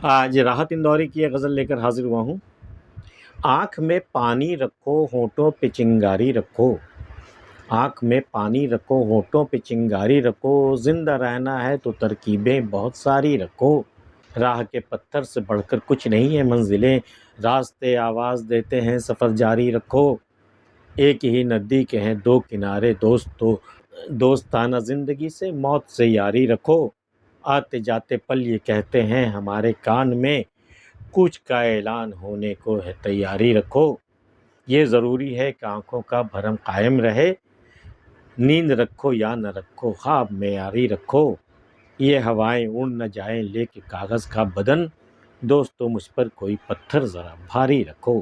آج راحت اندوری کی ایک غزل لے کر حاضر ہوا ہوں۔ آنکھ میں پانی رکھو ہونٹوں پہ چنگاری رکھو، آنکھ میں پانی رکھو ہونٹوں پہ چنگاری رکھو، زندہ رہنا ہے تو ترکیبیں بہت ساری رکھو، راہ کے پتھر سے بڑھ کر کچھ نہیں ہے منزلیں، راستے آواز دیتے ہیں سفر جاری رکھو، ایک ہی ندی کے ہیں دو کنارے دوستانہ زندگی سے موت سے یاری رکھو، آتے جاتے پل یہ کہتے ہیں ہمارے کان میں، کچھ کا اعلان ہونے کو ہے تیاری رکھو، یہ ضروری ہے کہ آنکھوں کا بھرم قائم رہے، نیند رکھو یا نہ رکھو خواب معیاری رکھو، یہ ہوائیں اڑ نہ جائیں لے کے کاغذ کا بدن، دوستو مجھ پر کوئی پتھر ذرا بھاری رکھو،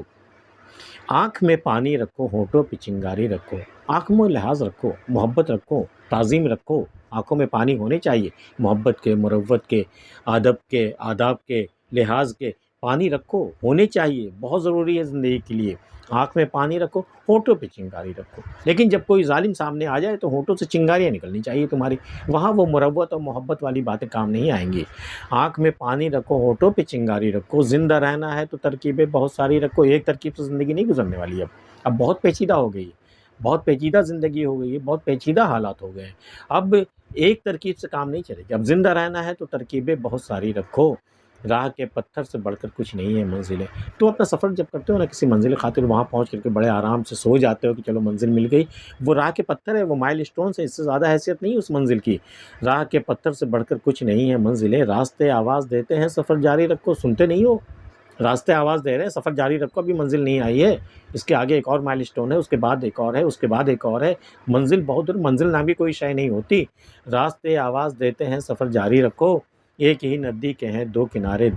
آنکھ میں پانی رکھو ہونٹوں پہ چنگاری رکھو، آنکھ میں لحاظ رکھو، محبت رکھو، تعظیم رکھو، آنکھوں میں پانی ہونے چاہیے، محبت کے، مروت کے، ادب کے، آداب کے، لحاظ کے، پانی رکھو، ہونے چاہیے، بہت ضروری ہے زندگی کے لیے، آنکھ میں پانی رکھو، ہونٹوں پہ چنگاری رکھو، لیکن جب کوئی ظالم سامنے آ جائے تو ہونٹوں سے چنگاریاں نکلنی چاہیے تمہاری، وہاں وہ مروت اور محبت والی باتیں کام نہیں آئیں گی، آنکھ میں پانی رکھو ہونٹوں پہ چنگاری رکھو، زندہ رہنا ہے تو ترکیبیں بہت ساری رکھو، ایک ترکیب سے زندگی نہیں گزرنے والی اب بہت پیچیدہ ہو گئی ہے، بہت پیچیدہ زندگی ہو گئی ہے، بہت پیچیدہ حالات ہو گئے ہیں، اب ایک ترکیب سے کام نہیں چلے گی، اب زندہ رہنا ہے تو ترکیبیں بہت ساری رکھو، راہ کے پتھر سے بڑھ کر کچھ نہیں ہے منزلیں، تو اپنا سفر جب کرتے ہو نا کسی منزل خاطر، وہاں پہنچ کر کے بڑے آرام سے سو جاتے ہو کہ چلو منزل مل گئی، وہ راہ کے پتھر ہے، وہ مائل اسٹون سے، اس سے زیادہ حیثیت نہیں اس منزل کی، راہ کے پتھر سے بڑھ کر کچھ نہیں ہے منزلیں، راستے آواز دیتے ہیں سفر جاری رکھو، سنتے نہیں ہو، راستے آواز دے رہے ہیں سفر جاری رکھو، ابھی منزل نہیں آئی ہے، اس کے آگے ایک اور مائل اسٹون ہے، اس کے بعد ایک اور ہے، اس کے بعد ایک اور ہے، منزل بہت دور، منزل نام کی کوئی شے نہیں ہوتی، راستے آواز دیتے ہیں سفر جاری رکھو، ایک ہی ندی کے ہیں دو کنارے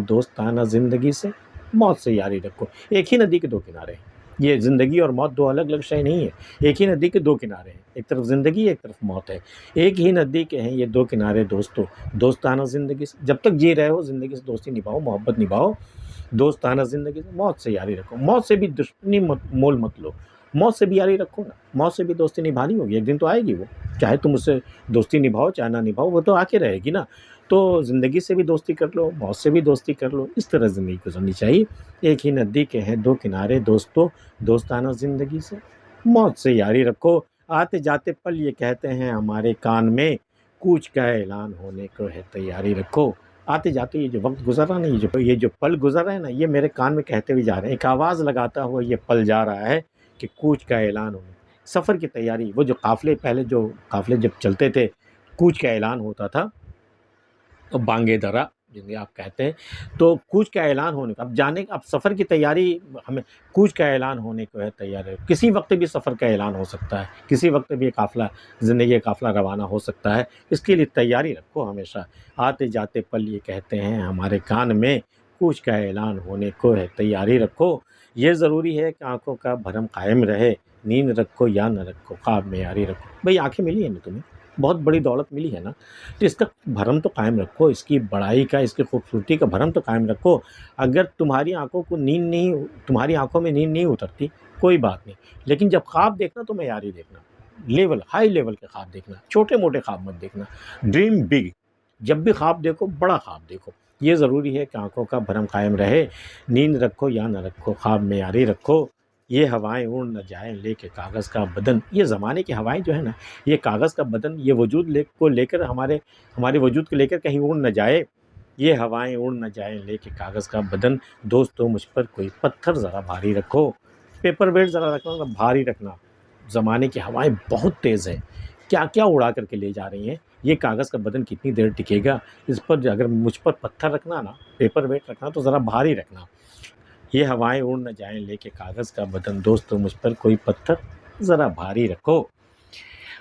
دوستانہ زندگی سے موت سے یاری رکھو، ایک ہی ندی کے دو کنارے ہیں، یہ زندگی اور موت دو الگ الگ شے نہیں ہے، ایک ہی ندی کے دو کنارے ہیں، ایک طرف زندگی ایک طرف موت ہے، ایک ہی ندی کے ہیں یہ دو کنارے دوستانہ زندگی سے، جب تک جی رہے ہو زندگی سے دوستی نبھاؤ، محبت نبھاؤ، دوستانہ زندگی سے موت سے یاری رکھو، موت سے بھی دشمنی مول مت لو، موت سے بھی یاری رکھو نا، موت سے بھی دوستی نبھانی ہوگی، ایک دن تو آئے گی وہ، چاہے تم اس سے دوستی نبھاؤ چاہے نہ نبھاؤ، وہ تو آ کے رہے گی نا، تو زندگی سے بھی دوستی کر لو، موت سے بھی دوستی کر لو، اس طرح زندگی گزرنی چاہیے، ایک ہی ندی کے ہیں دو کنارے دوستانہ زندگی سے موت سے یاری رکھو، آتے جاتے پل یہ کہتے ہیں ہمارے کان میں، کوچ کا اعلان ہونے کو ہے تیاری رکھو، آتے جاتے یہ جو وقت گزر رہا نا، یہ جو پل گزر رہے ہیں نا، یہ میرے کان میں کہتے ہوئے جا رہے ہیں، ایک آواز لگاتا ہوا یہ پل جا رہا ہے کہ کوچ کا اعلان ہونے، سفر کی تیاری، وہ جو قافلے پہلے جو قافلے جب چلتے تھے کوچ کا اعلان ہوتا تھا، بانگے درا جنہیں آپ کہتے ہیں، تو کوچ کا اعلان ہونے کا، اب سفر کی تیاری، ہمیں کوچ کا اعلان ہونے کو ہے تیار ہے، کسی وقت بھی سفر کا اعلان ہو سکتا ہے، کسی وقت بھی قافلہ زندگی کا قافلہ روانہ ہو سکتا ہے، اس کے لیے تیاری رکھو ہمیشہ، آتے جاتے پل یہ کہتے ہیں ہمارے کان میں، کوچ کا اعلان ہونے کو ہے تیاری رکھو، یہ ضروری ہے کہ آنکھوں کا بھرم قائم رہے، نیند رکھو یا نہ رکھو خواب معیاری رکھو، بھئی آنکھیں ملی ہیں نا تمہیں، بہت بڑی دولت ملی ہے نا، تو اس کا بھرم تو قائم رکھو، اس کی بڑائی کا، اس کی خوبصورتی کا بھرم تو قائم رکھو، اگر تمہاری آنکھوں کو نیند نہیں، تمہاری آنکھوں میں نیند نہیں اترتی کوئی بات نہیں، لیکن جب خواب دیکھنا تو معیاری دیکھنا، ہائی لیول کے خواب دیکھنا، چھوٹے موٹے خواب مت دیکھنا، ڈریم بگ، جب بھی خواب دیکھو بڑا خواب دیکھو، یہ ضروری ہے کہ آنکھوں کا بھرم قائم رہے، نیند رکھو یا نہ رکھو خواب معیاری رکھو، یہ ہوائیں اڑ نہ جائیں لے کے کاغذ کا بدن، یہ زمانے کی ہوائیں جو ہے نا، یہ کاغذ کا بدن، یہ وجود کو لے کر ہمارے وجود کو لے کر کہیں اڑ نہ جائے، یہ ہوائیں اڑ نہ جائیں لے کے کاغذ کا بدن، دوستو مجھ پر کوئی پتھر ذرا بھاری رکھو، پیپر ویٹ ذرا رکھنا، بھاری رکھنا، زمانے کی ہوائیں بہت تیز ہیں، کیا کیا اڑا کر کے لے جا رہی ہیں، یہ کاغذ کا بدن کتنی دیر ٹکے گا، اس پر اگر مجھ پر پتھر رکھنا نا، پیپر ویٹ رکھنا تو ذرا بھاری رکھنا، یہ ہوائیں اڑ نہ جائیں لے کے کاغذ کا بدن، دوستو مجھ پر کوئی پتھر ذرا بھاری رکھو۔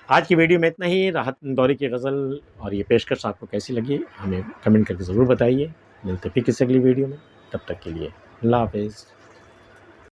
آج کی ویڈیو میں اتنا ہی، راحت اندوری کی غزل اور یہ پیشکش آپ کو کیسی لگی ہمیں کمنٹ کر کے ضرور بتائیے، ملتے پھر کسی اگلی ویڈیو میں، تب تک کے لیے اللہ حافظ۔